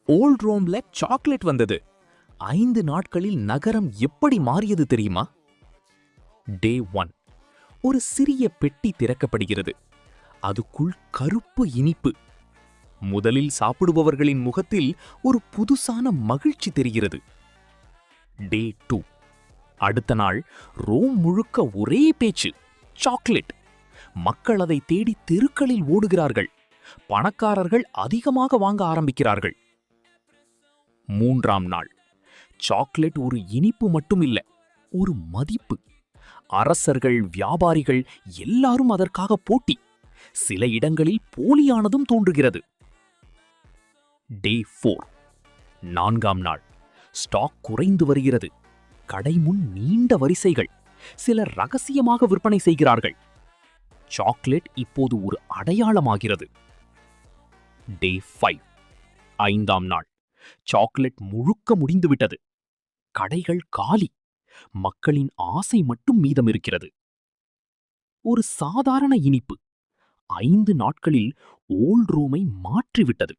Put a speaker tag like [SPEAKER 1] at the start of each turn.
[SPEAKER 1] Volt ரோம்ல chocolate வந்தது. 5 நாட்களில் நகரம் எப்படி மாறியது தெரியுமா? டே 1. ஒரு சிறிய பெட்டி திறக்கப்படுகிறது. அதுக்குள் கருப்பு இனிப்பு. முதலில் சாப்பிடுபவர்களின் முகத்தில் ஒரு புதுசான மகிழ்ச்சி தெரிகிறது. டே 2. அடுத்த நாள் ரோம் முழுக்க ஒரே பேச்சு, சாக்லேட். மக்கள் அதை தேடி தெருக்களில் ஓடுகிறார்கள். பணக்காரர்கள் அதிகமாக வாங்க ஆரம்பிக்கிறார்கள். 3ஆம் நாள் சாக்லேட் ஒரு இனிப்பு மட்டும் இல்ல, ஒரு மதிப்பு. அரசர்கள், வியாபாரிகள் எல்லாரும் அதற்காக போட்டி. சில இடங்களில் போலியானதும் தோன்றுகிறது. டே 4. 4ஆம் நாள் ஸ்டாக் குறைந்து வருகிறது. கடை முன் நீண்ட வரிசைகள். சிலர் ரகசியமாக விற்பனை செய்கிறார்கள். சாக்லேட் இப்போது ஒரு அடையாளமாகிறது. டே 5. 5ஆம் நாள் சாக்லேட் முழுக்க முடிந்துவிட்டது. கடைகள் காலி. மக்களின் ஆசை மட்டும் மீதம் இருக்கிறது. ஒரு சாதாரண இனிப்பு 5 நாட்களில் ஓல்ட் ரோமை மாற்றிவிட்டது.